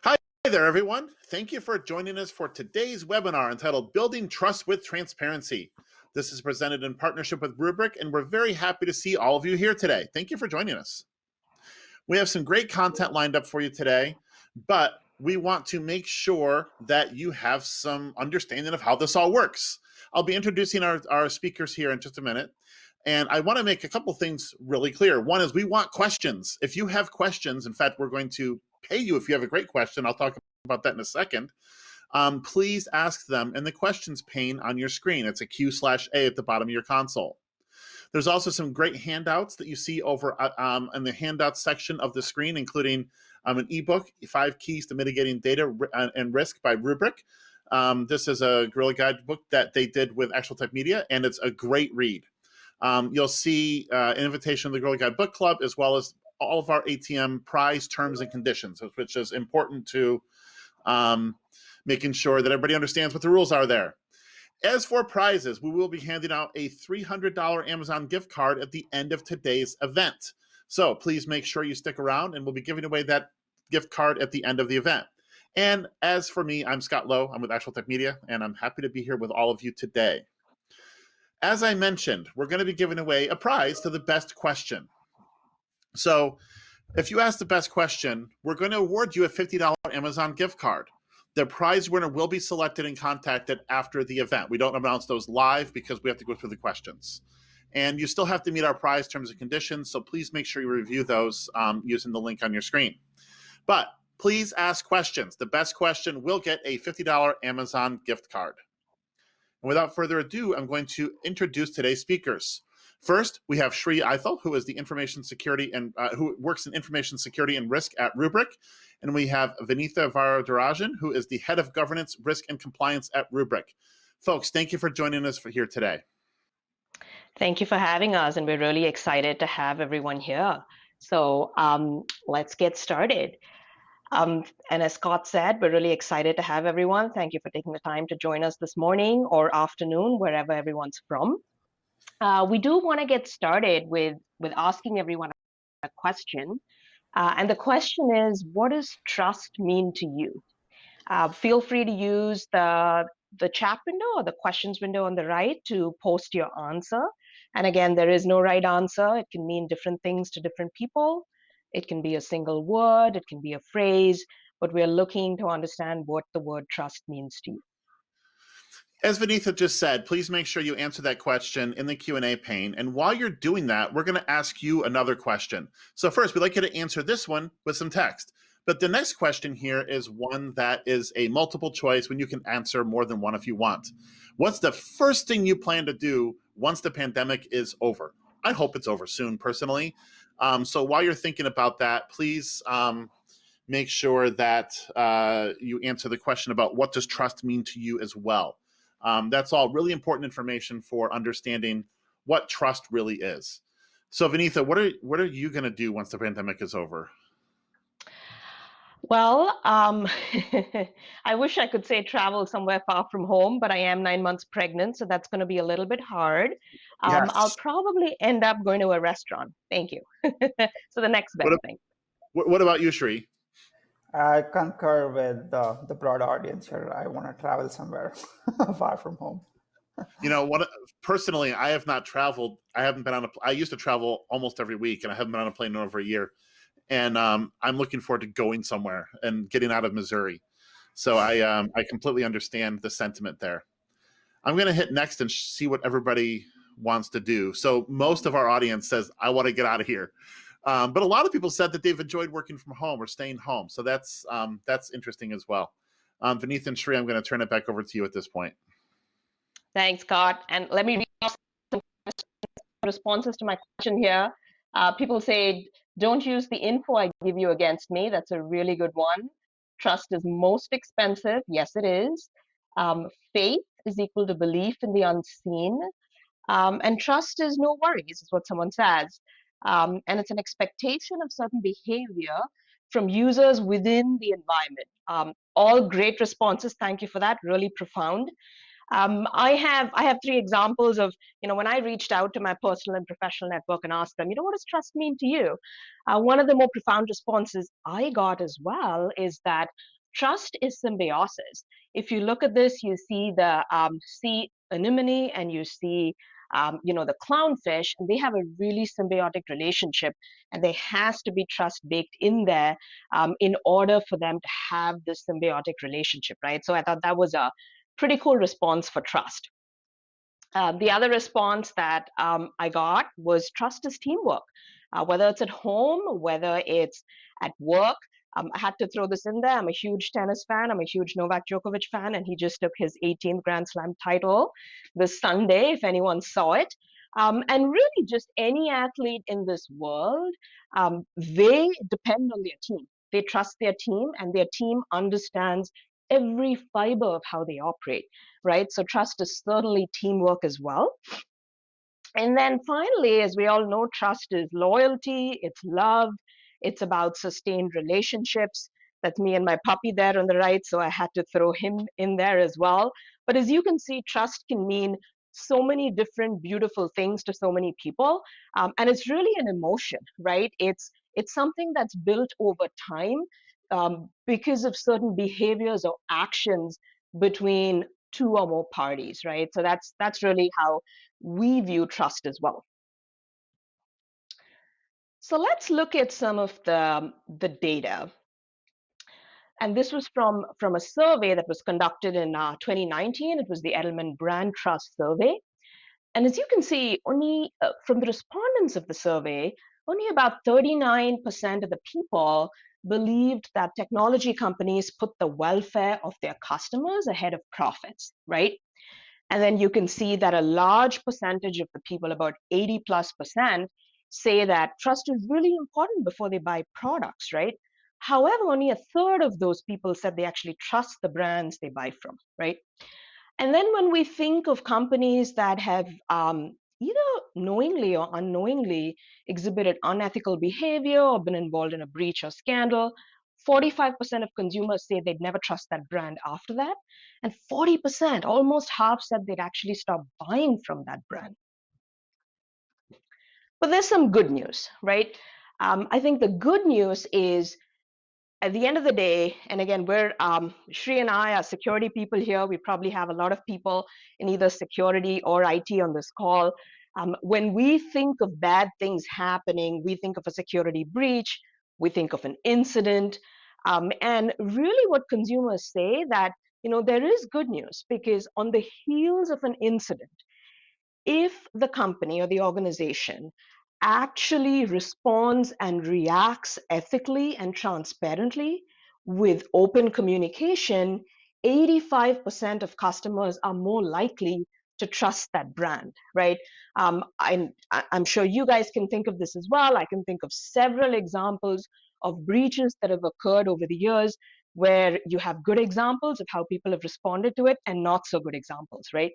Hi there, everyone. Thank you for joining us for today's webinar entitled Building Trust with Transparency. This is presented in partnership with Rubrik, and we're very happy to see all of you here today. Thank you for joining us. We have some great content lined up for you today, but we want to make sure that you have some understanding of how this all works. I'll be introducing our speakers here in just a minute. And I want to make a couple things really clear. One is we want questions. If you have questions, in fact, we're going to pay you if you have a great question. I'll talk about that in a second. Please ask them in the questions pane on your screen. It's a Q/A at the bottom of your console. There's also some great handouts that you see over in the handouts section of the screen, including an ebook, 5 Keys to Mitigating Data and Risk by Rubrik. This is a Guerrilla Guide book that they did with Actual Type Media, and it's a great read. You'll see an invitation to the Guerrilla Guide Book Club, as well as all of our ATM prize terms and conditions, which is important to making sure that everybody understands what the rules are there. As for prizes, we will be handing out a $300 Amazon gift card at the end of today's event. So please make sure you stick around, and we'll be giving away that gift card at the end of the event. And as for me, I'm Scott Lowe. I'm with Actual Tech Media, and I'm happy to be here with all of you today. As I mentioned, we're going to be giving away a prize to the best question. So if you ask the best question, we're going to award you a $50 Amazon gift card. The prize winner will be selected and contacted after the event. We don't announce those live because we have to go through the questions. And you still have to meet our prize terms and conditions, so please make sure you review those using the link on your screen. But please ask questions. The best question will get a $50 Amazon gift card. And without further ado, I'm going to introduce today's speakers. First, we have Sri Aithal, who is the information security and who works in information security and risk at Rubrik. And we have Vinitha Varadarajan, who is the head of governance, risk, and compliance at Rubrik. Folks, thank you for joining us here today. Thank you for having us, and we're really excited to have everyone here. So let's get started. And as Scott said, we're really excited to have everyone. Thank you for taking the time to join us this morning or afternoon, wherever everyone's from. We do want to get started with asking everyone a question. And the question is, what does trust mean to you? Feel free to use the chat window or the questions window on the right to post your answer. And again, there is no right answer. It can mean different things to different people. It can be a single word, it can be a phrase, but we're looking to understand what the word trust means to you. As Vinitha just said, please make sure you answer that question in the Q&A pane. And while you're doing that, we're going to ask you another question. So first, we'd like you to answer this one with some text. But the next question here is one that is a multiple choice when you can answer more than one if you want. What's the first thing you plan to do once the pandemic is over? I hope it's over soon, personally. So while you're thinking about that, please make sure that you answer the question about what does trust mean to you as well. That's all really important information for understanding what trust really is. So Vinitha, what are you going to do once the pandemic is over? Well, I wish I could say travel somewhere far from home, but I am 9 months pregnant, so that's going to be a little bit hard. Yes. I'll probably end up going to a restaurant. Thank you. So the next best thing. What about you, Sri? I concur with the broad audience here. I want to travel somewhere far from home. You know, personally, I have not traveled. I haven't been on I used to travel almost every week, and I haven't been on a plane in over a year. And I'm looking forward to going somewhere and getting out of Missouri. So I completely understand the sentiment there. I'm going to hit next and see what everybody wants to do. So most of our audience says, I want to get out of here. But a lot of people said that they've enjoyed working from home or staying home. So that's interesting as well. Vinitha and Sri, I'm going to turn it back over to you at this point. Thanks, Scott. And let me read some responses to my question here. People say, don't use the info I give you against me. That's a really good one. Trust is most expensive. Yes, it is. Faith is equal to belief in the unseen. And trust is no worries, is what someone says. And it's an expectation of certain behavior from users within the environment. All great responses. Thank you for that. Really profound. I have three examples of, when I reached out to my personal and professional network and asked them, what does trust mean to you? One of the more profound responses I got as well is that trust is symbiosis. If you look at this, you see the sea anemone and you see the clownfish, and they have a really symbiotic relationship, and there has to be trust baked in there in order for them to have this symbiotic relationship, right? So I thought that was a pretty cool response for trust. The other response that I got was trust is teamwork, whether it's at home, whether it's at work. I had to throw this in there. I'm a huge tennis fan. I'm a huge Novak Djokovic fan, and he just took his 18th Grand Slam title this Sunday, if anyone saw it. And really, just any athlete in this world, they depend on their team. They trust their team, and their team understands every fiber of how they operate, right? So trust is certainly teamwork as well. And then finally, as we all know, trust is loyalty, it's love, it's about sustained relationships. That's me and my puppy there on the right, so I had to throw him in there as well. But as you can see, trust can mean so many different beautiful things to so many people, and it's really an emotion, right? It's something that's built over time because of certain behaviors or actions between two or more parties, right? So that's really how we view trust as well. So let's look at some of the data. And this was from a survey that was conducted in 2019. It was the Edelman Brand Trust Survey. And as you can see, only from the respondents of the survey, only about 39% of the people believed that technology companies put the welfare of their customers ahead of profits, right? And then you can see that a large percentage of the people, about 80+%, say that trust is really important before they buy products, right? However, only a third of those people said they actually trust the brands they buy from, right? And then when we think of companies that have either knowingly or unknowingly exhibited unethical behavior or been involved in a breach or scandal, 45% of consumers say they'd never trust that brand after that. And 40%, almost half, said they'd actually stop buying from that brand. But there's some good news, right? I think the good news is at the end of the day, and again, we're Shri and I are security people here. We probably have a lot of people in either security or IT on this call. When we think of bad things happening, we think of a security breach, we think of an incident, and really what consumers say that there is good news, because on the heels of an incident, if the company or the organization actually responds and reacts ethically and transparently with open communication, 85% of customers are more likely to trust that brand, right? I'm sure you guys can think of this as well. I can think of several examples of breaches that have occurred over the years where you have good examples of how people have responded to it and not so good examples, right?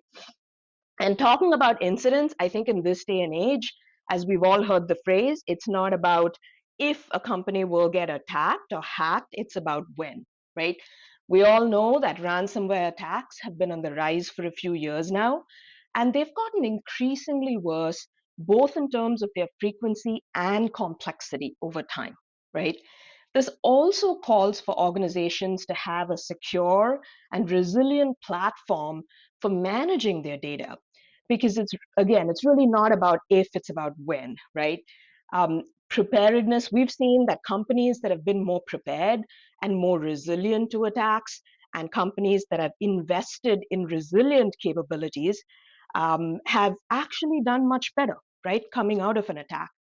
And talking about incidents, I think in this day and age, as we've all heard the phrase, it's not about if a company will get attacked or hacked, it's about when, right? We all know that ransomware attacks have been on the rise for a few years now, and they've gotten increasingly worse, both in terms of their frequency and complexity over time, right? This also calls for organizations to have a secure and resilient platform for managing their data, because it's really not about if, it's about when, right? Preparedness, we've seen that companies that have been more prepared and more resilient to attacks, and companies that have invested in resilient capabilities have actually done much better, right, coming out of an attack.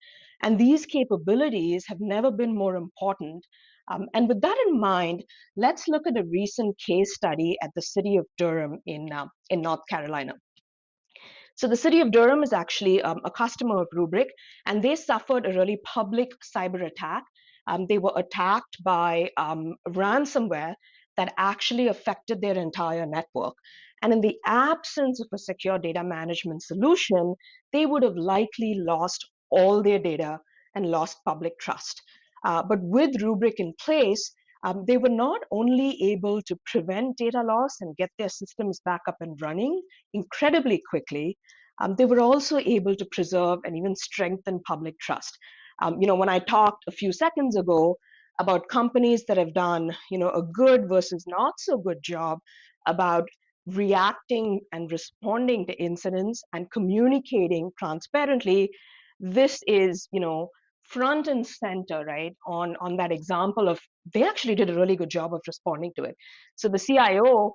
And these capabilities have never been more important. And with that in mind, let's look at a recent case study at the city of Durham in North Carolina. So the city of Durham is actually a customer of Rubrik, and they suffered a really public cyber attack. They were attacked by ransomware that actually affected their entire network. And in the absence of a secure data management solution, they would have likely lost all their data and lost public trust. But with Rubrik in place, they were not only able to prevent data loss and get their systems back up and running incredibly quickly, they were also able to preserve and even strengthen public trust. When I talked a few seconds ago about companies that have done, a good versus not so good job about reacting and responding to incidents and communicating transparently, this is, front and center, right, on that example of they actually did a really good job of responding to it. So the CIO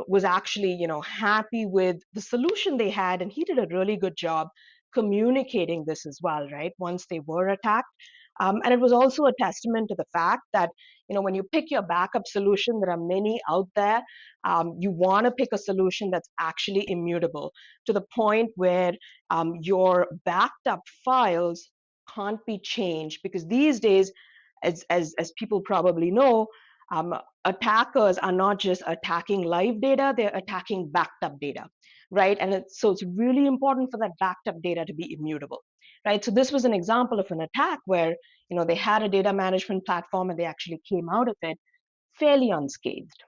was actually, happy with the solution they had, and he did a really good job communicating this as well, right, once they were attacked. And it was also a testament to the fact that, when you pick your backup solution, there are many out there. You want to pick a solution that's actually immutable to the point where your backed up files can't be changed, because these days, as people probably know, attackers are not just attacking live data, they're attacking backed up data, right? And so it's really important for that backed up data to be immutable, right? So this was an example of an attack where, they had a data management platform and they actually came out of it fairly unscathed.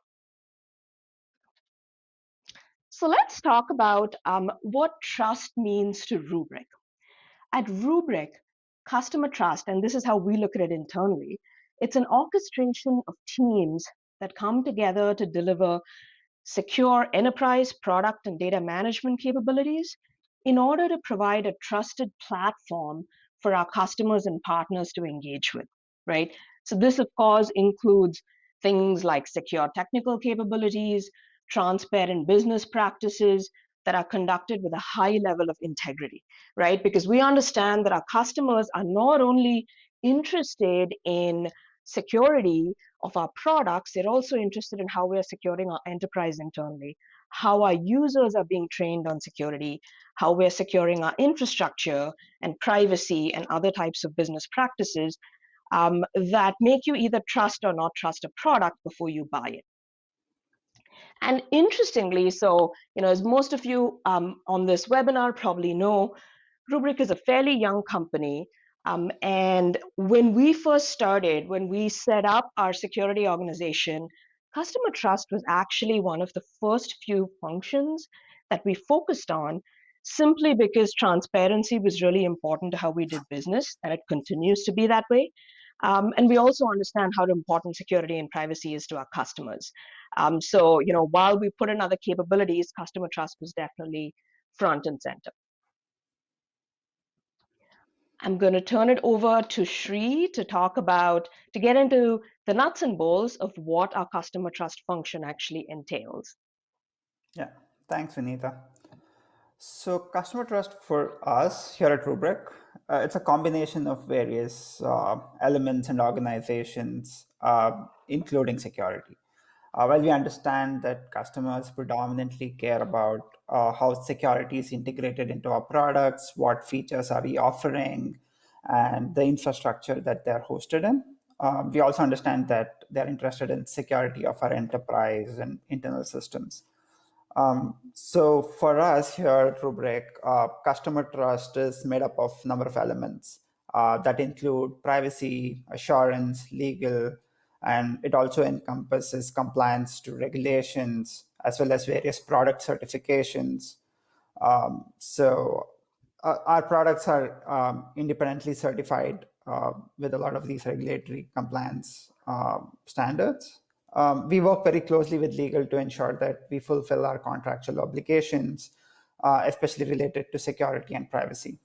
So let's talk about what trust means to Rubrik. At Rubrik, customer trust, and this is how we look at it internally, it's an orchestration of teams that come together to deliver secure enterprise product and data management capabilities in order to provide a trusted platform for our customers and partners to engage with, right? So this, of course, includes things like secure technical capabilities, transparent business practices that are conducted with a high level of integrity, right? Because we understand that our customers are not only interested in security of our products, they're also interested in how we are securing our enterprise internally, how our users are being trained on security, how we're securing our infrastructure and privacy and other types of business practices that make you either trust or not trust a product before you buy it. And interestingly, so, as most of you on this webinar probably know, Rubrik is a fairly young company. And when we first started, when we set up our security organization, customer trust was actually one of the first few functions that we focused on, simply because transparency was really important to how we did business, and it continues to be that way. And we also understand how important security and privacy is to our customers. So, while we put in other capabilities, customer trust was definitely front and center. I'm going to turn it over to Shri to get into the nuts and bolts of what our customer trust function actually entails. Yeah, thanks, Vinitha. So customer trust for us here at Rubrik, it's a combination of various elements and organizations, including security. While we understand that customers predominantly care about how security is integrated into our products, what features are we offering, and the infrastructure that they're hosted in, we also understand that they're interested in security of our enterprise and internal systems. So for us here at Rubrik, customer trust is made up of a number of elements that include privacy, assurance, legal, and it also encompasses compliance to regulations as well as various product certifications. So our products are independently certified with a lot of these regulatory compliance standards. We work very closely with legal to ensure that we fulfill our contractual obligations, especially related to security and privacy.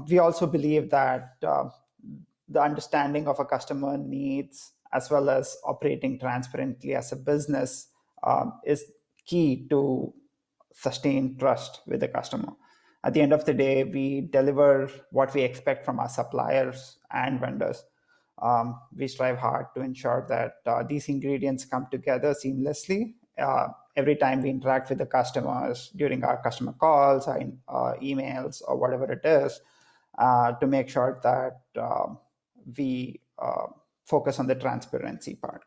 We also believe that the understanding of a customer needs as well as operating transparently as a business is key to sustain trust with the customer. At the end of the day, we deliver what we expect from our suppliers and vendors. We strive hard to ensure that these ingredients come together seamlessly every time we interact with the customers during our customer calls, our emails, or whatever it is, to make sure that we focus on the transparency part.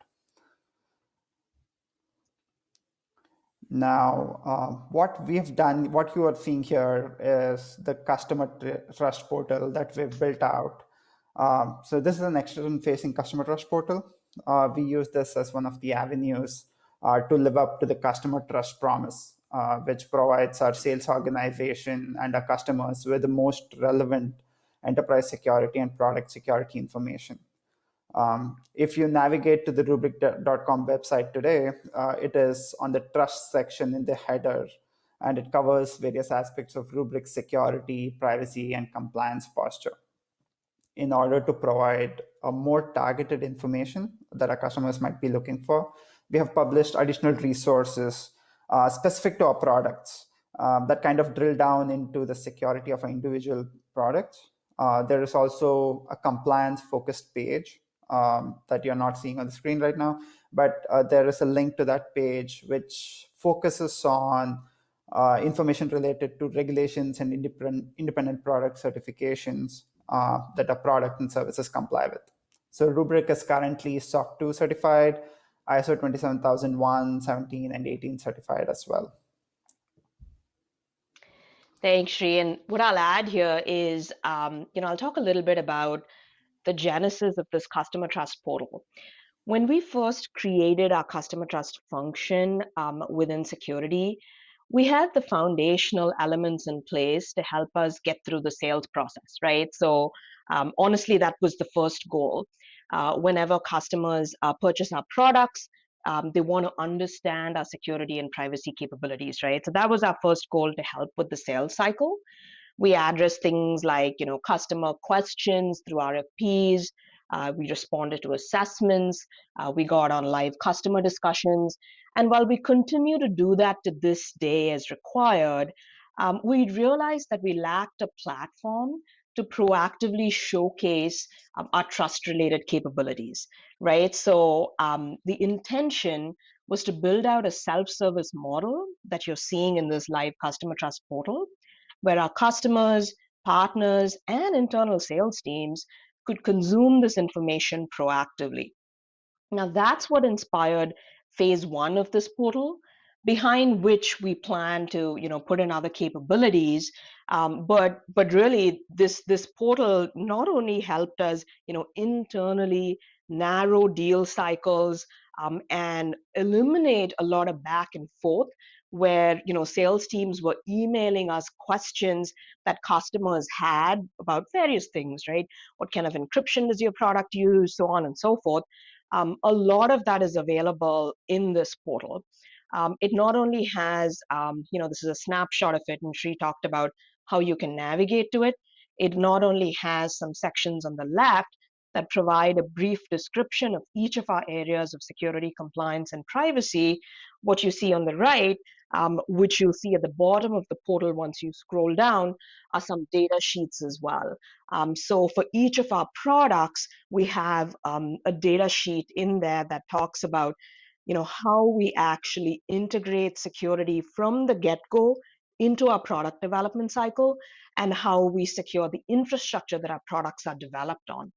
Now, what we've done, what you are seeing here is the customer trust portal that we've built out. So this is an external facing customer trust portal. We use this as one of the avenues to live up to the customer trust promise, which provides our sales organization and our customers with the most relevant enterprise security and product security information. If you navigate to the Rubrik.com website today, it is on the trust section in the header, and it covers various aspects of Rubrik security, privacy, and compliance posture in order to provide a more targeted information that our customers might be looking for. We have published additional resources specific to our products that kind of drill down into the security of our individual products. There is also a compliance focused page that you're not seeing on the screen right now, but there is a link to that page which focuses on information related to regulations and independent product certifications that our product and services comply with. So Rubrik is currently SOC 2 certified, ISO 27001, 17, and 18 certified as well. Thanks, Sri. And what I'll add here is, I'll talk a little bit about the genesis of this customer trust portal. When we first created our customer trust function within security, we had the foundational elements in place to help us get through the sales process, right? So honestly, that was the first goal. Whenever customers purchase our products, they want to understand our security and privacy capabilities, right? So that was our first goal, to help with the sales cycle. We address things like, customer questions through RFPs. We responded to assessments. We got on live customer discussions. And while we continue to do that to this day as required, we realized that we lacked a platform to proactively showcase our trust-related capabilities, right? So the intention was to build out a self-service model that you're seeing in this live customer trust portal, where our customers, partners, and internal sales teams could consume this information proactively. Now, that's what inspired phase one of this portal, behind which we plan to, put in other capabilities. But really, this portal not only helped us, internally narrow deal cycles and eliminate a lot of back and forth, where sales teams were emailing us questions that customers had about various things, right? What kind of encryption does your product use, so on and so forth. A lot of that is available in this portal. It not only has, this is a snapshot of it, and Sri talked about how you can navigate to it. It not only has some sections on the left that provide a brief description of each of our areas of security, compliance, and privacy. What you see on the right, which you'll see at the bottom of the portal once you scroll down, are some data sheets as well. So for each of our products, we have a data sheet in there that talks about how we actually integrate security from the get-go into our product development cycle, and how we secure the infrastructure that our products are developed on.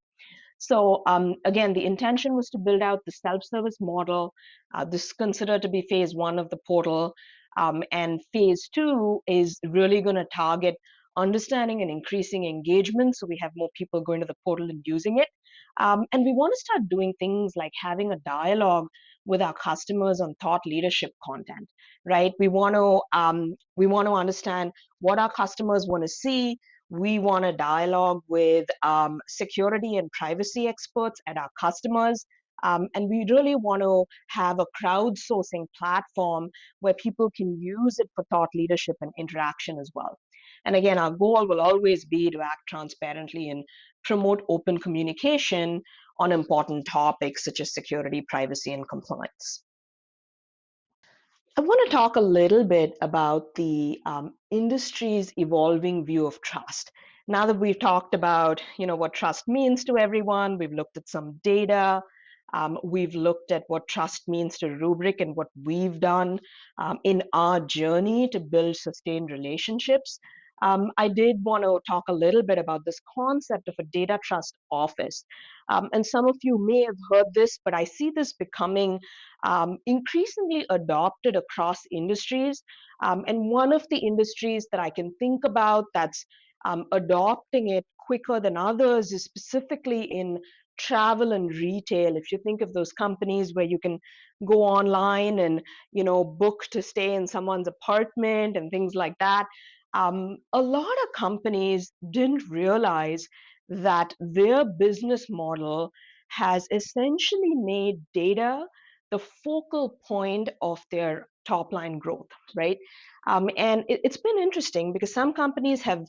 So again, the intention was to build out the self-service model. This is considered to be phase one of the portal. And phase two is really going to target understanding and increasing engagement, so we have more people going to the portal and using it. And we want to start doing things like having a dialogue with our customers on thought leadership content, right? We want to understand what our customers want to see. We want to dialogue with security and privacy experts at our customers. And we really want to have a crowdsourcing platform where people can use it for thought leadership and interaction as well. And again, our goal will always be to act transparently and promote open communication on important topics such as security, privacy, and compliance. I want to talk a little bit about the industry's evolving view of trust. Now that we've talked about, what trust means to everyone, we've looked at some data, we've looked at what trust means to Rubrik and what we've done in our journey to build sustained relationships. I did want to talk a little bit about this concept of a data trust office. And some of you may have heard this, but I see this becoming increasingly adopted across industries. And one of the industries that I can think about that's adopting it quicker than others is specifically in travel and retail. If you think of those companies where you can go online and book to stay in someone's apartment and things like that, a lot of companies didn't realize that their business model has essentially made data the focal point of their top line growth, right? And it's been interesting because some companies have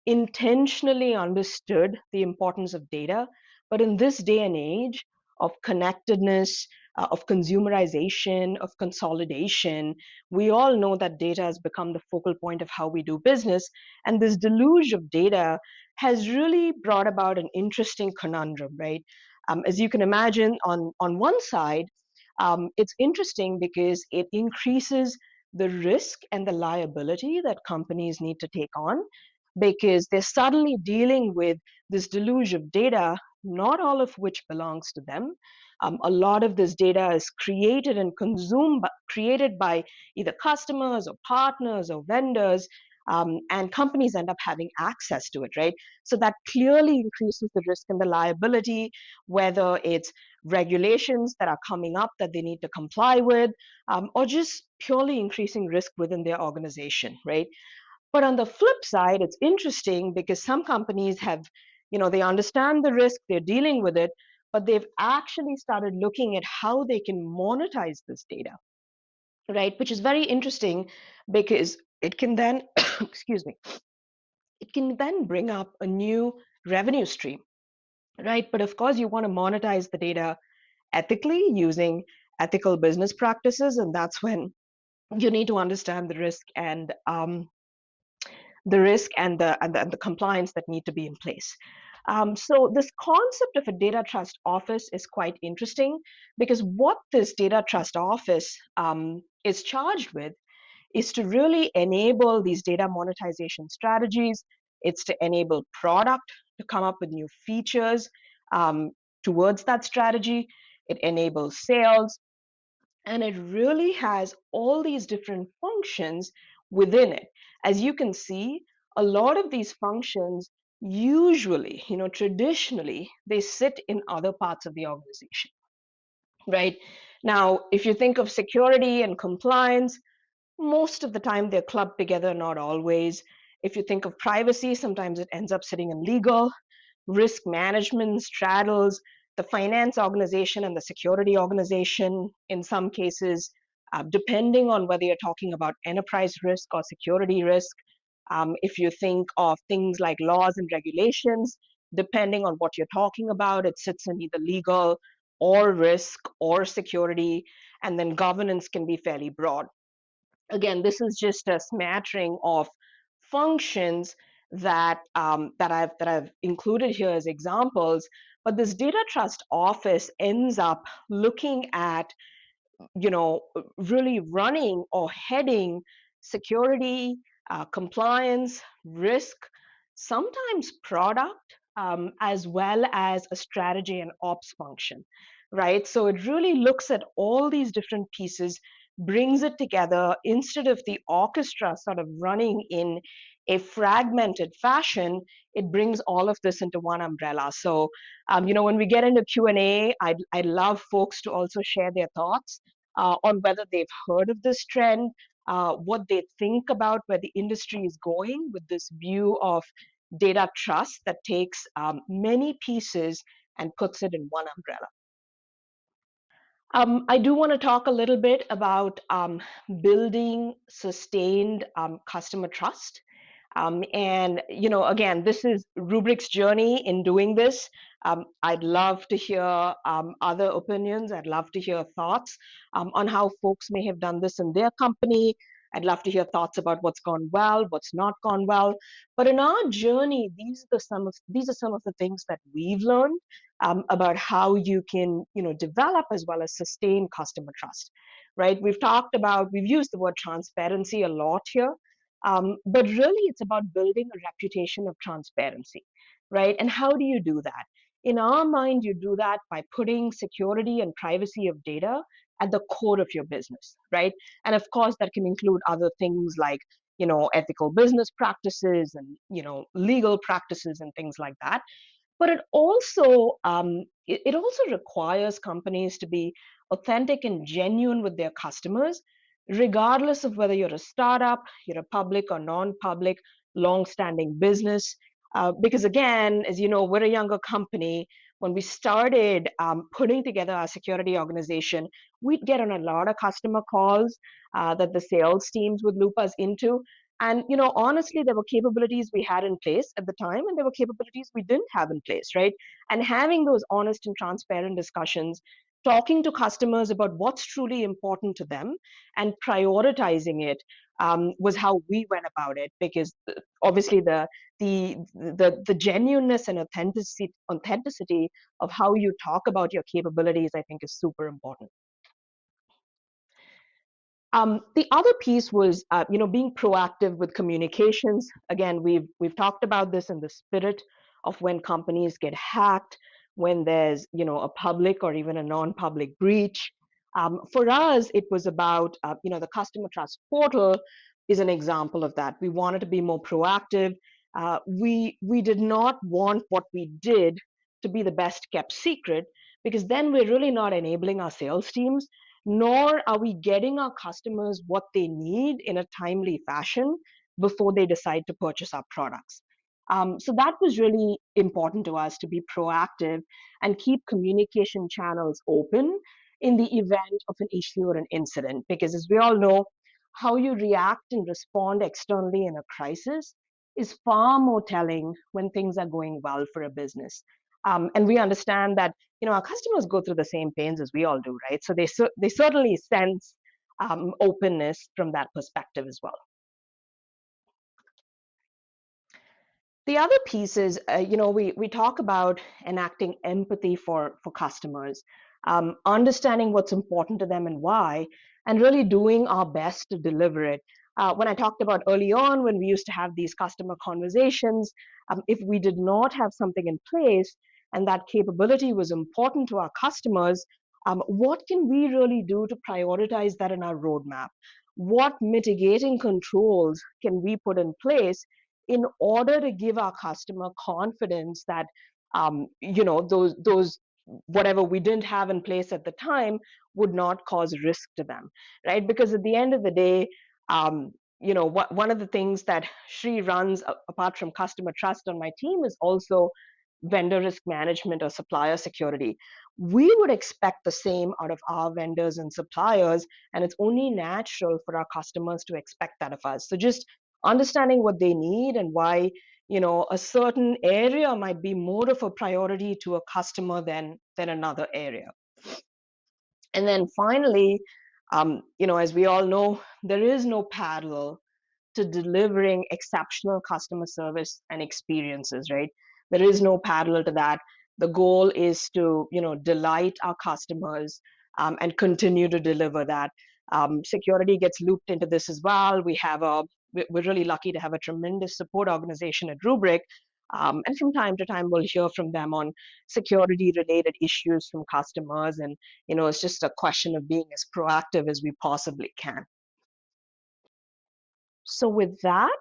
intentionally understood the importance of data, but in this day and age of connectedness, of consumerization, of consolidation, we all know that data has become the focal point of how we do business. And this deluge of data has really brought about an interesting conundrum, right? As you can imagine, on one side, it's interesting because it increases the risk and the liability that companies need to take on because they're suddenly dealing with this deluge of data, not all of which belongs to them. A lot of this data is created and consumed, created by either customers or partners or vendors, and companies end up having access to it, right? So that clearly increases the risk and the liability, whether it's regulations that are coming up that they need to comply with, or just purely increasing risk within their organization, right? But on the flip side, it's interesting because some companies have, they understand the risk, they're dealing with it, but they've actually started looking at how they can monetize this data, right? Which is very interesting because it can then, excuse me, it can then bring up a new revenue stream, right? But of course, you want to monetize the data ethically using ethical business practices, and that's when you need to understand the risk and the compliance that need to be in place. So this concept of a data trust office is quite interesting because what this data trust office is charged with is to really enable these data monetization strategies. It's to enable product to come up with new features towards that strategy. It enables sales, and it really has all these different functions within it. As you can see, a lot of these functions usually, traditionally, they sit in other parts of the organization, right? Now, if you think of security and compliance, most of the time they're clubbed together, not always. If you think of privacy, sometimes it ends up sitting in legal. Risk management straddles the finance organization and the security organization in some cases, depending on whether you're talking about enterprise risk or security risk. If you think of things like laws and regulations, depending on what you're talking about, it sits in either legal or risk or security, and then governance can be fairly broad. Again, this is just a smattering of functions that I've included here as examples. But this data trust office ends up looking at, really running or heading security, compliance, risk, sometimes product, as well as a strategy and ops function, right? So it really looks at all these different pieces, brings it together instead of the orchestra sort of running in a fragmented fashion. It brings all of this into one umbrella. So when we get into Q&A, I'd love folks to also share their thoughts on whether they've heard of this trend, what they think about where the industry is going with this view of data trust that takes many pieces and puts it in one umbrella. I do want to talk a little bit about building sustained customer trust. And again, this is Rubrik's journey in doing this. I'd love to hear other opinions. I'd love to hear thoughts on how folks may have done this in their company. I'd love to hear thoughts about what's gone well, what's not gone well. But in our journey, these are some of the things that we've learned about how you can, develop as well as sustain customer trust. Right? We've used the word transparency a lot here. But really, it's about building a reputation of transparency, right? And how do you do that? In our mind, you do that by putting security and privacy of data at the core of your business, right? And of course, that can include other things like ethical business practices and, legal practices and things like that. But it also requires companies to be authentic and genuine with their customers, regardless of whether you're a startup, you're a public or non-public, long-standing business. Because again, as you know, we're a younger company. When we started putting together our security organization, we'd get on a lot of customer calls that the sales teams would loop us into. And honestly, there were capabilities we had in place at the time, and there were capabilities we didn't have in place, right? And having those honest and transparent discussions, talking to customers about what's truly important to them, and prioritizing it was how we went about it. Because obviously, the genuineness and authenticity of how you talk about your capabilities, I think, is super important. The other piece was, being proactive with communications. Again, we've talked about this in the spirit of when companies get hacked, when there's, a public or even a non-public breach. For us, it was about, the customer trust portal is an example of that. We wanted to be more proactive. We did not want what we did to be the best kept secret, because then we're really not enabling our sales teams, nor are we getting our customers what they need in a timely fashion before they decide to purchase our products. So that was really important to us, to be proactive and keep communication channels open in the event of an issue or an incident. Because as we all know, how you react and respond externally in a crisis is far more telling when things are going well for a business. And we understand that our customers go through the same pains as we all do, right? So they certainly sense openness from that perspective as well. The other piece is, we talk about enacting empathy for customers, understanding what's important to them and why, and really doing our best to deliver it. When I talked about early on, when we used to have these customer conversations, if we did not have something in place and that capability was important to our customers, what can we really do to prioritize that in our roadmap? What mitigating controls can we put in place in order to give our customer confidence that those whatever we didn't have in place at the time would not cause risk to them, right? Because at the end of the day, one of the things that Sri runs apart from customer trust on my team is also vendor risk management or supplier security. We would expect the same out of our vendors and suppliers, and it's only natural for our customers to expect that of us. So just understanding what they need and why a certain area might be more of a priority to a customer than another area. And then finally, as we all know, there is no parallel to delivering exceptional customer service and experiences, right? There is no parallel to that. The goal is to, delight our customers and continue to deliver that. Security gets looped into this as well. We're really lucky to have a tremendous support organization at Rubrik. And from time to time, we'll hear from them on security-related issues from customers. And, it's just a question of being as proactive as we possibly can. So with that,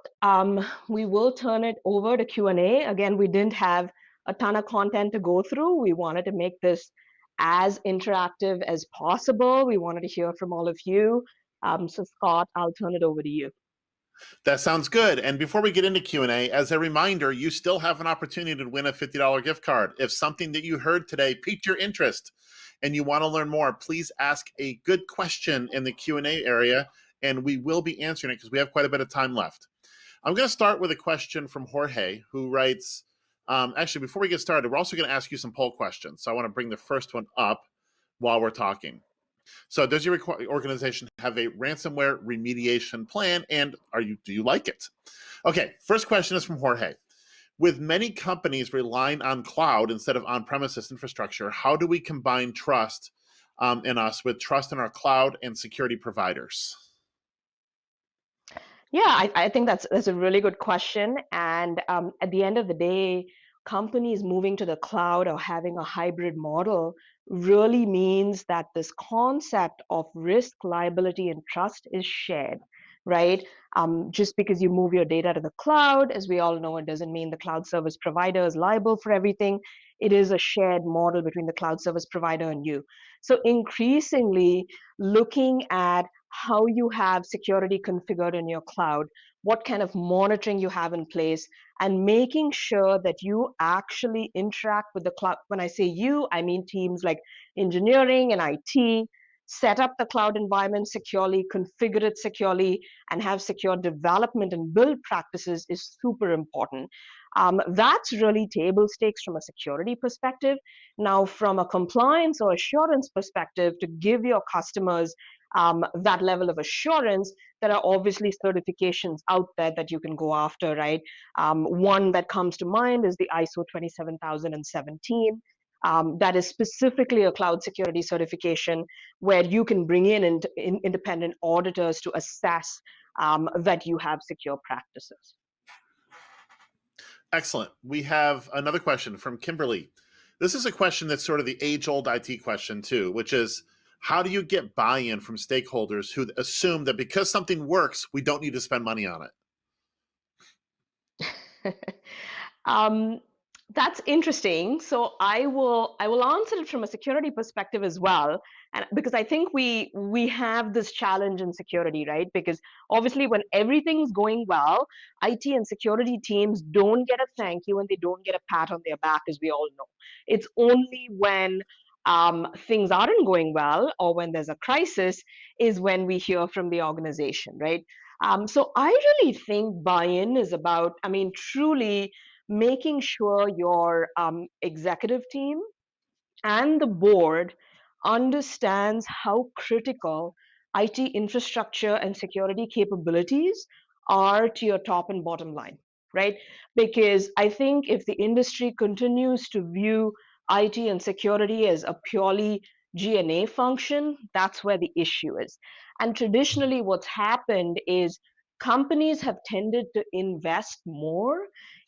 we will turn it over to Q&A. Again, we didn't have a ton of content to go through. We wanted to make this as interactive as possible. We wanted to hear from all of you. So Scott, I'll turn it over to you. That sounds good. And before we get into Q&A, as a reminder, you still have an opportunity to win a $50 gift card. If something that you heard today piqued your interest and you want to learn more, please ask a good question in the Q&A area, and we will be answering it because we have quite a bit of time left. I'm going to start with a question from Jorge, who writes, actually, before we get started, we're also going to ask you some poll questions. So I want to bring the first one up while we're talking. So does your organization have a ransomware remediation plan, and do you like it? Okay, first question is from Jorge. With many companies relying on cloud instead of on-premises infrastructure, how do we combine trust in us with trust in our cloud and security providers? Yeah, I think that's a really good question. And at the end of the day, companies moving to the cloud or having a hybrid model really means that this concept of risk, liability, and trust is shared. right? Just because you move your data to the cloud, as we all know, it doesn't mean the cloud service provider is liable for everything. It is a shared model between the cloud service provider and you. So increasingly looking at how you have security configured in your cloud, what kind of monitoring you have in place, and making sure that you actually interact with the cloud. When I say you, I mean teams like engineering and IT, set up the cloud environment securely, configure it securely, and have secure development and build practices is super important. That's really table stakes from a security perspective. Now, from a compliance or assurance perspective, to give your customers that level of assurance, there are obviously certifications out there that you can go after, right? One that comes to mind is the ISO 27017. That is specifically a cloud security certification where you can bring in independent auditors to assess that you have secure practices. Excellent. We have another question from Kimberly. This is a question that's sort of the age-old IT question too, which is, how do you get buy-in from stakeholders who assume that because something works, we don't need to spend money on it? That's interesting. So I will answer it from a security perspective as well, and because I think we have this challenge in security, right? Because obviously, when everything's going well, IT and security teams don't get a thank you and they don't get a pat on their back, as we all know. It's only when things aren't going well or when there's a crisis is when we hear from the organization, right? So I really think buy-in is about, I mean, truly making sure your executive team and the board understands how critical IT infrastructure and security capabilities are to your top and bottom line, right? Because I think if the industry continues to view IT and security as a purely G&A function, that's where the issue is. And traditionally, what's happened is companies have tended to invest more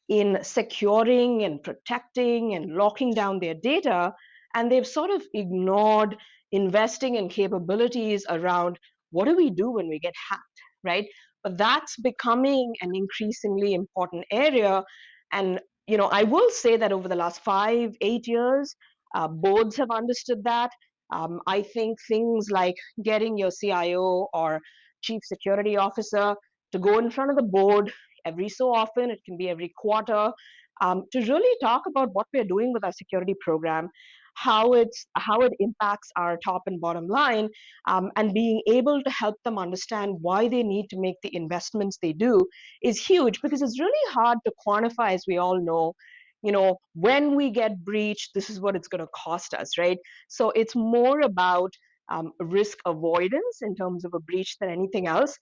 in securing and protecting and locking down their data, and they've sort of ignored investing in capabilities around what do we do when we get hacked, right? But that's becoming an increasingly important area. And I will say that over the last 5-8 years, boards have understood that. I think things like getting your CIO or chief security officer to go in front of the board every so often, it can be every quarter, to really talk about what we're doing with our security program, how it impacts our top and bottom line, and being able to help them understand why they need to make the investments they do is huge, because it's really hard to quantify, as we all know. When we get breached, this is what it's going to cost us, right? So it's more about risk avoidance in terms of a breach than anything else.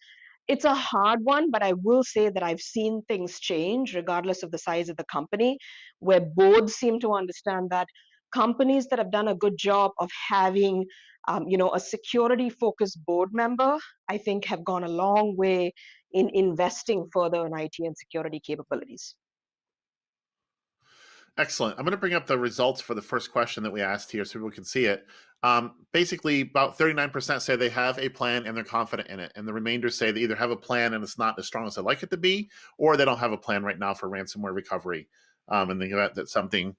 It's a hard one, but I will say that I've seen things change regardless of the size of the company, where boards seem to understand that companies that have done a good job of having a security focused board member, I think have gone a long way in investing further in IT and security capabilities. Excellent. I'm going to bring up the results for the first question that we asked here so people can see it. Basically, about 39% say they have a plan and they're confident in it. And the remainder say they either have a plan and it's not as strong as they'd like it to be, or they don't have a plan right now for ransomware recovery. And the event that something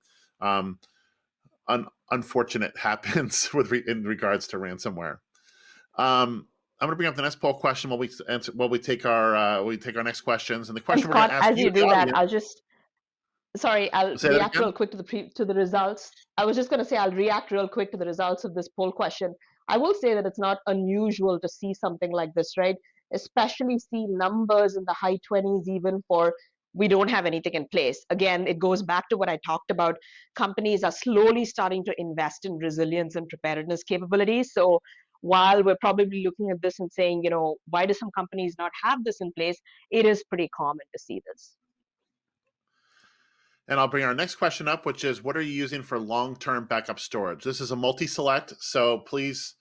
unfortunate happens in regards to ransomware. I'm going to bring up the next poll question while we take our next questions. And the question And we're Scott, going to ask as you do that, I'll say that react again? real quick to the results. I was just going to say I'll react real quick to the results of this poll question. I will say that it's not unusual to see something like this, right? Especially see numbers in the high 20s even for we don't have anything in place. Again, it goes back to what I talked about. Companies are slowly starting to invest in resilience and preparedness capabilities. So while we're probably looking at this and saying, why do some companies not have this in place? It is pretty common to see this. And I'll bring our next question up, which is, what are you using for long-term backup storage? This is a multi-select, so please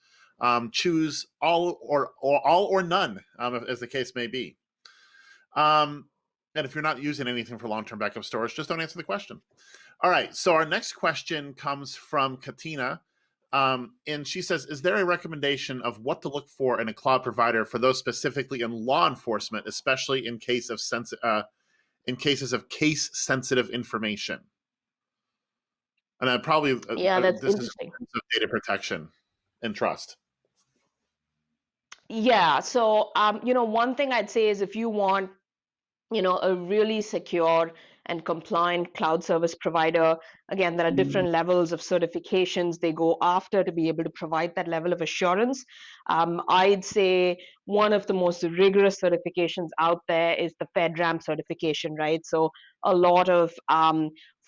choose all or none, as the case may be. And if you're not using anything for long-term backup storage, just don't answer the question. All right, so our next question comes from Katina. And she says, is there a recommendation of what to look for in a cloud provider for those specifically in law enforcement, especially in cases of case-sensitive information? And I probably Yeah, that's this is interesting. data protection and trust. Yeah, so one thing I'd say is if you want a really secure and compliant cloud service provider. Again, there are different levels of certifications they go after to be able to provide that level of assurance. I'd say one of the most rigorous certifications out there is the Fedramp certification, right? So a lot of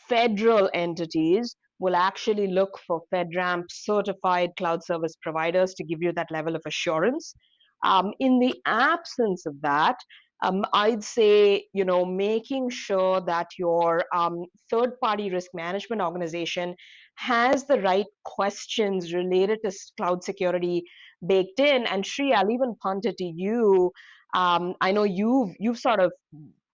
federal entities will actually look for Fedramp certified cloud service providers to give you that level of assurance. In the absence of that, I'd say, making sure that your third-party risk management organization has the right questions related to cloud security baked in. And Shri, I'll even punt it to you. I know you've sort of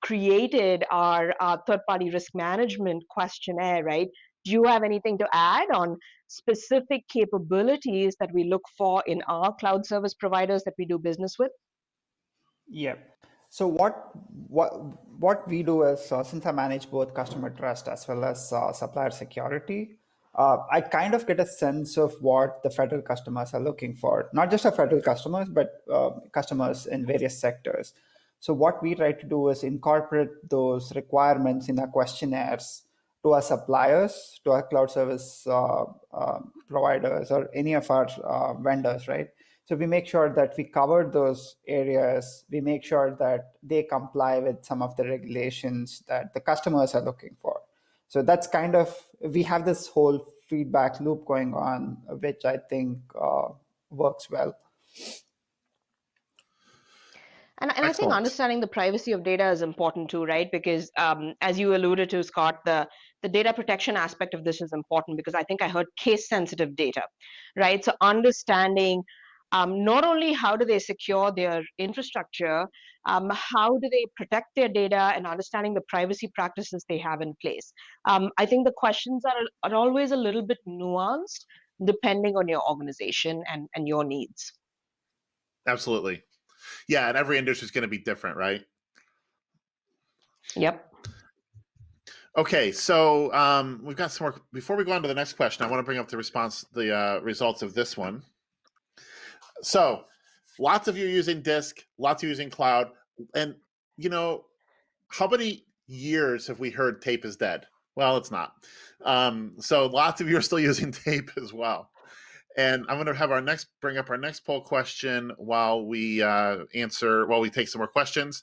created our third-party risk management questionnaire, right? Do you have anything to add on specific capabilities that we look for in our cloud service providers that we do business with? Yeah. So what we do is, since I manage both customer trust as well as supplier security, I kind of get a sense of what the federal customers are looking for, not just our federal customers, but customers in various sectors. So what we try to do is incorporate those requirements in our questionnaires to our suppliers, to our cloud service providers, or any of our vendors, right? So we make sure that we cover those areas. We make sure that they comply with some of the regulations that the customers are looking for. So that's kind of, we have this whole feedback loop going on, which I think works well. And I think understanding the privacy of data is important too, right? Because as you alluded to, Scott, the data protection aspect of this is important because I think I heard case-sensitive data, right? So understanding not only how do they secure their infrastructure, how do they protect their data, and understanding the privacy practices they have in place. I think the questions are always a little bit nuanced depending on your organization and your needs. Absolutely. Yeah, and every industry is going to be different, right? Yep. Okay, so we've got some more. Before we go on to the next question, I want to bring up the results of this one. So, lots of you using disk, lots of you using cloud, and how many years have we heard tape is dead? Well, it's not. So lots of you are still using tape as well. And I'm going to bring up our next poll question while we take some more questions.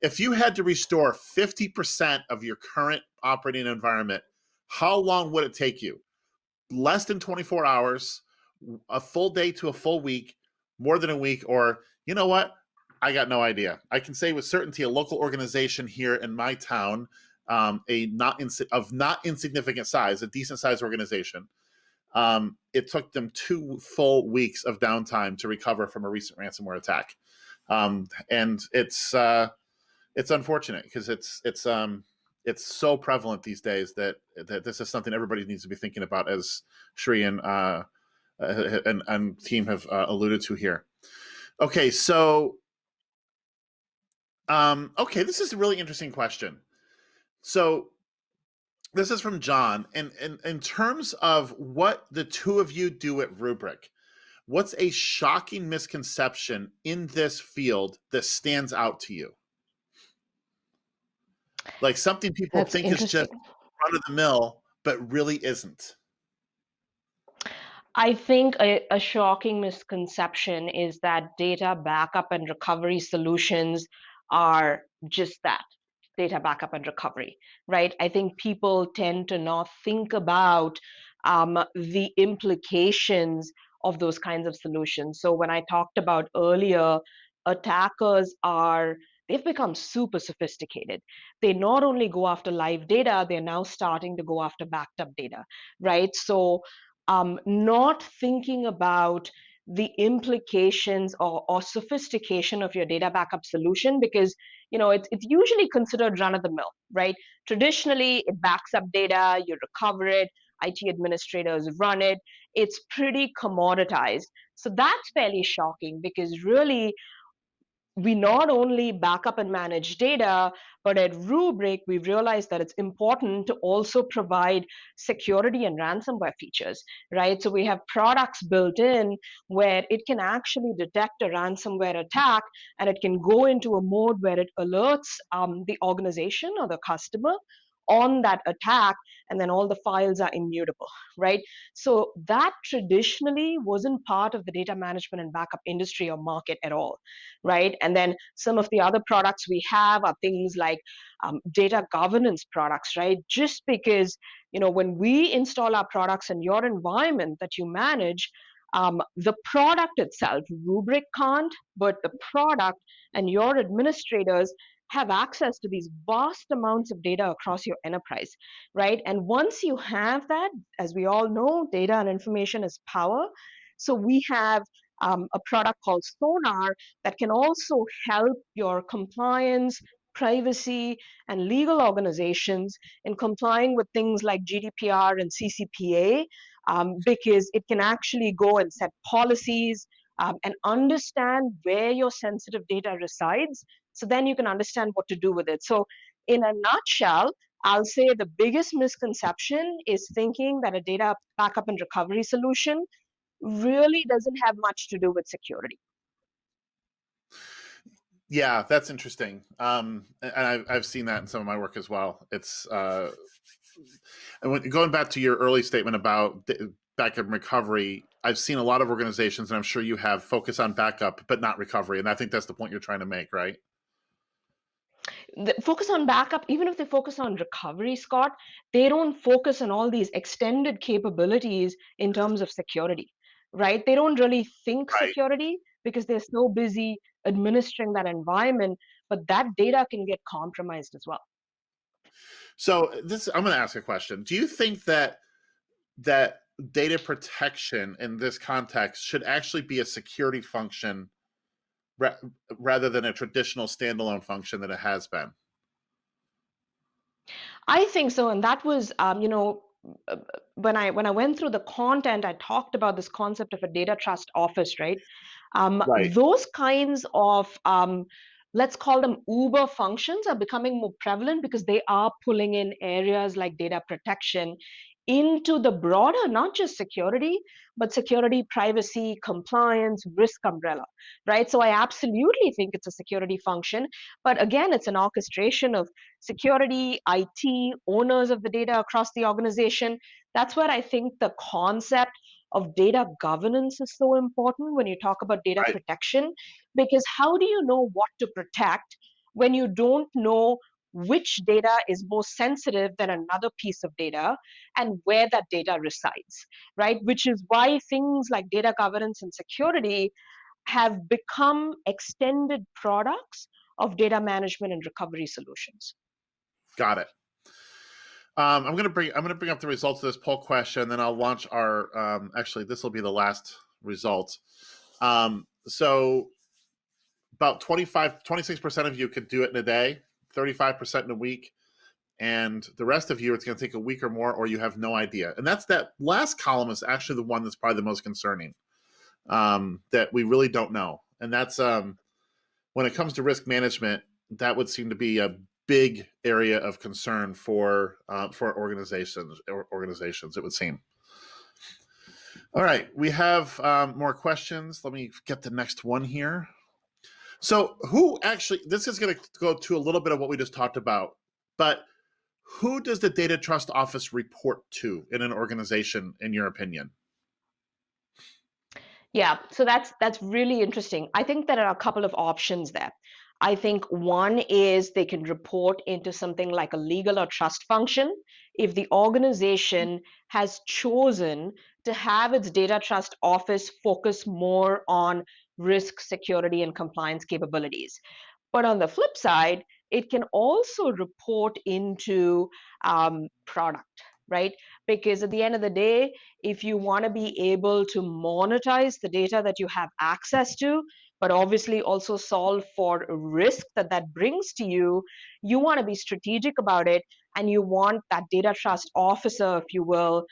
If you had to restore 50% of your current operating environment, how long would it take you? Less than 24 hours, a full day to a full week, more than a week, or you know what? I got no idea. I can say with certainty a local organization here in my town, of not insignificant size, a decent sized organization, it took them 2 full weeks of downtime to recover from a recent ransomware attack. And it's unfortunate because it's so prevalent these days that this is something everybody needs to be thinking about, as Shri and team have alluded to here. Okay, so this is a really interesting question. So this is from John. And in terms of what the two of you do at Rubrik, what's a shocking misconception in this field that stands out to you? Like something people think is just run of the mill, but really isn't. I think a shocking misconception is that data backup and recovery solutions are just that, data backup and recovery, right? I think people tend to not think about the implications of those kinds of solutions. So when I talked about earlier, they've become super sophisticated. They not only go after live data, they're now starting to go after backed up data, right? So not thinking about the implications or sophistication of your data backup solution, because it's usually considered run of the mill, right? Traditionally, it backs up data, you recover it. IT administrators run it. It's pretty commoditized. So that's fairly shocking, because really we not only back up and manage data, but at Rubrik, we've realized that it's important to also provide security and ransomware features, right? So we have products built in where it can actually detect a ransomware attack, and it can go into a mode where it alerts the organization or the customer on that attack, and then all the files are immutable, right? So that traditionally wasn't part of the data management and backup industry or market at all, right? And then some of the other products we have are things like data governance products, right? Just because, when we install our products in your environment that you manage, the product itself, Rubrik can't, but the product and your administrators have access to these vast amounts of data across your enterprise, right? And once you have that, as we all know, data and information is power. So we have a product called Sonar that can also help your compliance, privacy, and legal organizations in complying with things like GDPR and CCPA, because it can actually go and set policies and understand where your sensitive data resides. So then you can understand what to do with it. So, in a nutshell, I'll say the biggest misconception is thinking that a data backup and recovery solution really doesn't have much to do with security. Yeah, that's interesting. And I've seen that in some of my work as well. It's and going back to your early statement about backup and recovery, I've seen a lot of organizations, and I'm sure you have, focus on backup but not recovery, and I think that's the point you're trying to make, right? The focus on backup, even if they focus on recovery, Scott, they don't focus on all these extended capabilities in terms of security, right? They don't really think Right. security because they're so busy administering that environment, but that data can get compromised as well. So I'm going to ask a question. Do you think that data protection in this context should actually be a security function rather than a traditional standalone function that it has been? I think so, and that was, when I went through the content, I talked about this concept of a data trust office, right? Right. Those kinds of, let's call them Uber functions, are becoming more prevalent because they are pulling in areas like data protection into the broader, not just security, but security, privacy, compliance, risk umbrella, right? So I absolutely think it's a security function, but again, it's an orchestration of security, IT, owners of the data across the organization. That's where I think the concept of data governance is so important when you talk about data Right. protection, because how do you know what to protect when you don't know which data is more sensitive than another piece of data and where that data resides, right? Which is why things like data governance and security have become extended products of data management and recovery solutions. Got it. I'm going to bring up the results of this poll question, then I'll launch our. Actually, this will be the last result. So about 26% of you could do it in a day, 35% in a week, and the rest of you, it's going to take a week or more, or you have no idea. And that last column is actually the one that's probably the most concerning, that we really don't know. And that's when it comes to risk management, that would seem to be a big area of concern for organizations. It would seem. All right, we have more questions. Let me get the next one here. So, who actually? This is going to go to a little bit of what we just talked about, but who does the data trust office report to in an organization, in your opinion? Yeah, so that's really interesting. I think there are a couple of options there. I think one is they can report into something like a legal or trust function if the organization has chosen to have its data trust office focus more on risk, security, and compliance capabilities. But on the flip side, it can also report into product, right? Because at the end of the day, if you want to be able to monetize the data that you have access to, but obviously also solve for risk that brings to you, you want to be strategic about it. and you want that data trust officer, if you will,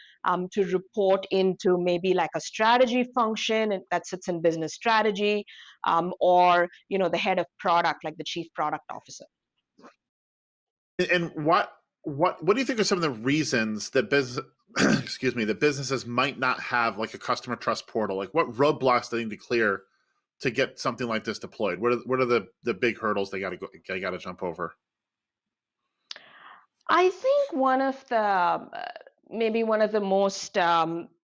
to report into maybe like a strategy function that sits in business strategy, or the head of product, like the chief product officer. And what do you think are some of the reasons that that businesses might not have like a customer trust portal? Like, what roadblocks do they need to clear to get something like this deployed? What are the big hurdles they got to jump over? I think maybe one of the most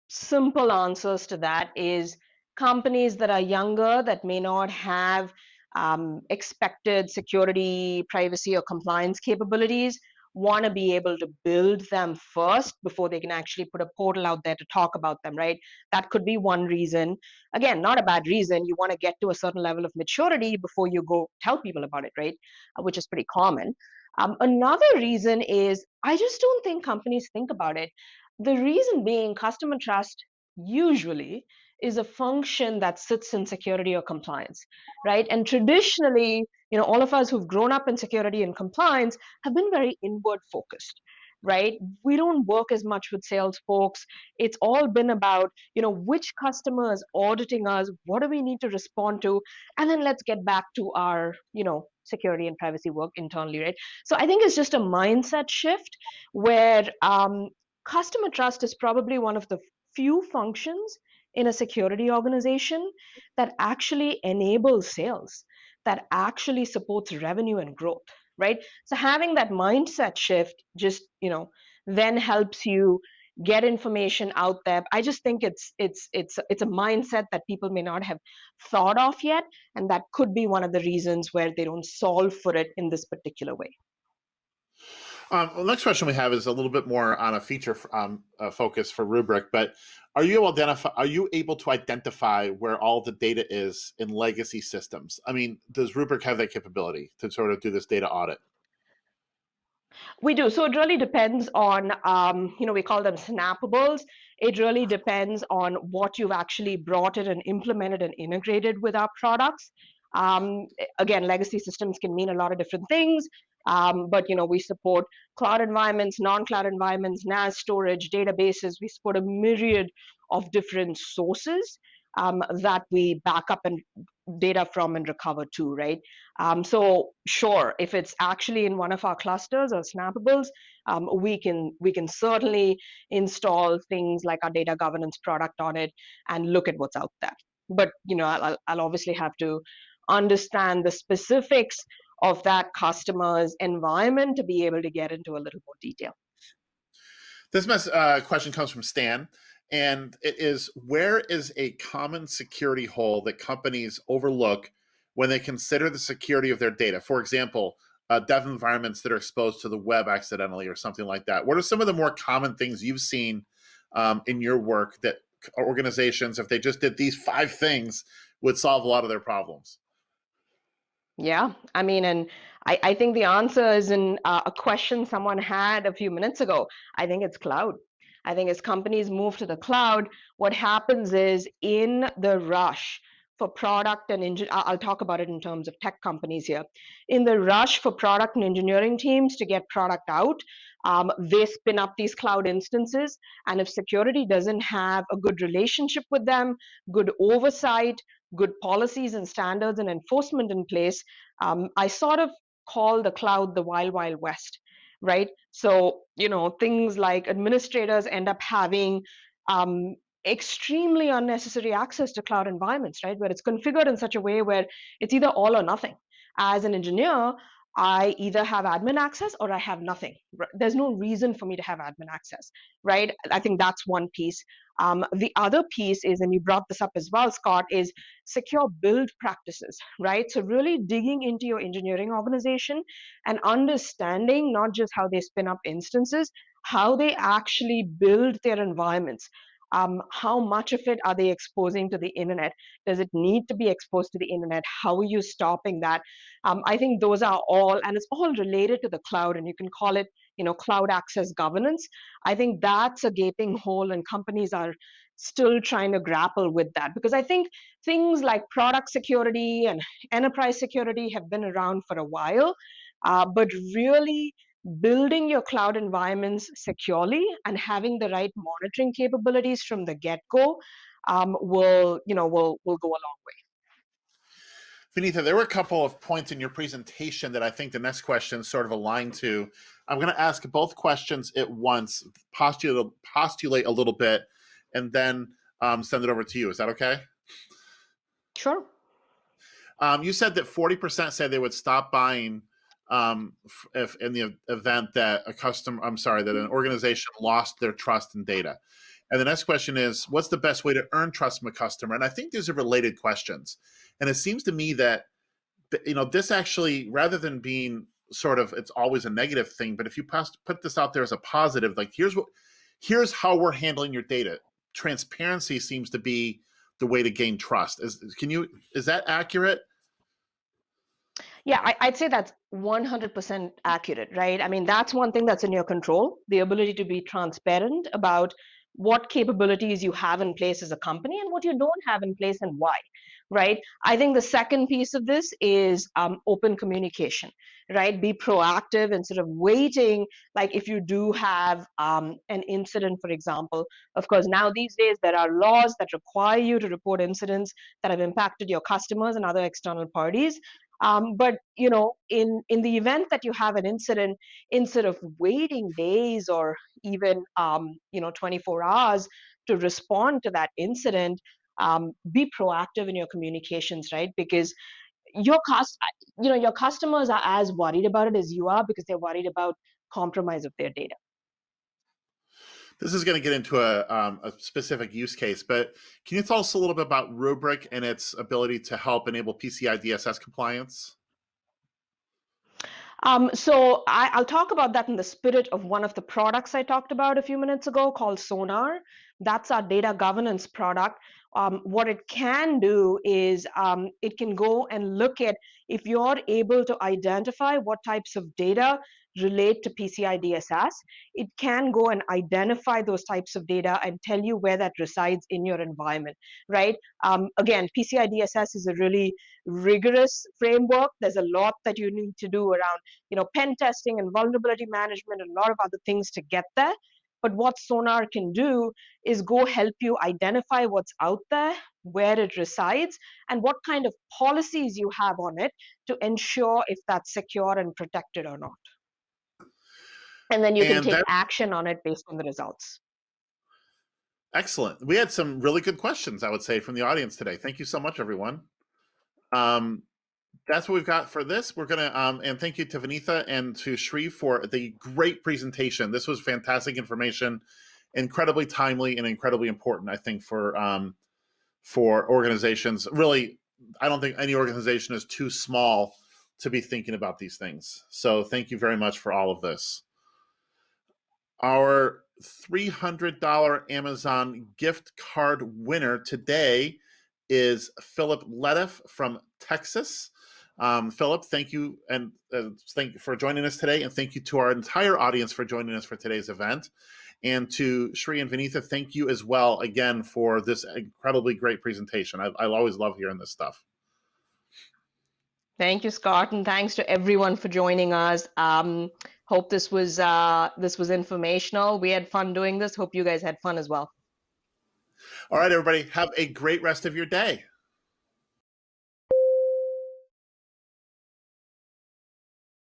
simple answers to that is companies that are younger, that may not have expected security, privacy, or compliance capabilities, want to be able to build them first before they can actually put a portal out there to talk about them, right? That could be one reason. Again, not a bad reason. You want to get to a certain level of maturity before you go tell people about it, right? Which is pretty common. Another reason is I just don't think companies think about it. The reason being, customer trust usually is a function that sits in security or compliance, right? And traditionally, all of us who've grown up in security and compliance have been very inward focused, right? We don't work as much with sales folks. It's all been about, which customer is auditing us, what do we need to respond to, and then let's get back to our, security and privacy work internally, right? So I think it's just a mindset shift where customer trust is probably one of the few functions in a security organization that actually enables sales, that actually supports revenue and growth, right? So having that mindset shift just, then helps you get information out there. I just think it's a mindset that people may not have thought of yet, and that could be one of the reasons where they don't solve for it in this particular way. The next question we have is a little bit more on a feature focus for Rubrik, but are you able to identify where all the data is in legacy systems? I mean, does Rubrik have that capability to sort of do this data audit? We do. So it really depends on, we call them snappables. It really depends on what you've actually brought in and implemented and integrated with our products. Again, legacy systems can mean a lot of different things. But we support cloud environments, non-cloud environments, NAS storage, databases. We support a myriad of different sources that we back up and data from and recover to, right? So sure, if it's actually in one of our clusters or snappables, we can certainly install things like our data governance product on it and look at what's out there. But I'll obviously have to understand the specifics of that customer's environment to be able to get into a little more detail. This question comes from Stan, and it is, where is a common security hole that companies overlook when they consider the security of their data? For example, dev environments that are exposed to the web accidentally or something like that. What are some of the more common things you've seen in your work that organizations, if they just did these 5 things, would solve a lot of their problems? Yeah, I mean, and I think the answer is in a question someone had a few minutes ago. I think it's cloud. I think as companies move to the cloud, what happens is in the rush for product and I'll talk about it in terms of tech companies here. In the rush for product and engineering teams to get product out, they spin up these cloud instances. And if security doesn't have a good relationship with them, good oversight, good policies and standards and enforcement in place, I sort of call the cloud the wild, wild west, right? So, things like administrators end up having extremely unnecessary access to cloud environments, right? Where it's configured in such a way where it's either all or nothing. As an engineer, I either have admin access or I have nothing. There's no reason for me to have admin access, right? I think that's one piece. The other piece is, and you brought this up as well, Scott, is secure build practices, right? So really digging into your engineering organization and understanding not just how they spin up instances, how they actually build their environments. How much of it are they exposing to the internet? Does it need to be exposed to the internet? How are you stopping that? I think those are all, and it's all related to the cloud, and you can call it, cloud access governance. I think that's a gaping hole, and companies are still trying to grapple with that, because I think things like product security and enterprise security have been around for a while, but really building your cloud environments securely and having the right monitoring capabilities from the get-go will go a long way. Vinitha, there were a couple of points in your presentation that I think the next question sort of aligned to. I'm going to ask both questions at once, postulate a little bit, and then send it over to you. Is that okay? Sure. You said that 40% said they would stop buying if in the event that that an organization lost their trust in data. And the next question is, what's the best way to earn trust from a customer? And I think these are related questions. And it seems to me that, this actually, rather than being sort of, it's always a negative thing, but if you put this out there as a positive, like here's how we're handling your data. Transparency seems to be the way to gain trust. Is that accurate? Yeah, I'd say that's 100% accurate, right? I mean, that's one thing that's in your control, the ability to be transparent about what capabilities you have in place as a company and what you don't have in place and why, right? I think the second piece of this is open communication, right? Be proactive instead of waiting. Like if you do have an incident, for example, of course, now these days there are laws that require you to report incidents that have impacted your customers and other external parties. But in the event that you have an incident, instead of waiting days or even 24 hours to respond to that incident, be proactive in your communications, right? Because your customers are as worried about it as you are, because they're worried about compromise of their data. This is going to get into a specific use case, but can you tell us a little bit about Rubrik and its ability to help enable PCI DSS compliance? So I'll talk about that in the spirit of one of the products I talked about a few minutes ago called Sonar. That's our data governance product. What it can do is it can go and look at if you're able to identify what types of data relate to PCI DSS, it can go and identify those types of data and tell you where that resides in your environment, right? Again, PCI DSS is a really rigorous framework. There's a lot that you need to do around, pen testing and vulnerability management and a lot of other things to get there. But what Sonar can do is go help you identify what's out there, where it resides, and what kind of policies you have on it to ensure if that's secure and protected or not. And then you can take action on it based on the results. Excellent. We had some really good questions, I would say, from the audience today. Thank you so much, everyone. That's what we've got for this. We're going to, and thank you to Vinitha and to Sri for the great presentation. This was fantastic information, incredibly timely and incredibly important, I think, for organizations. Really, I don't think any organization is too small to be thinking about these things. So thank you very much for all of this. Our $300 Amazon gift card winner today is Philip Ledeff from Texas. Philip, thank you, and thank you for joining us today, and thank you to our entire audience for joining us for today's event. And to Sri and Vinitha, thank you as well again for this incredibly great presentation. I always love hearing this stuff. Thank you, Scott, and thanks to everyone for joining us. Hope this was informational. We had fun doing this. Hope you guys had fun as well. All right, everybody, have a great rest of your day.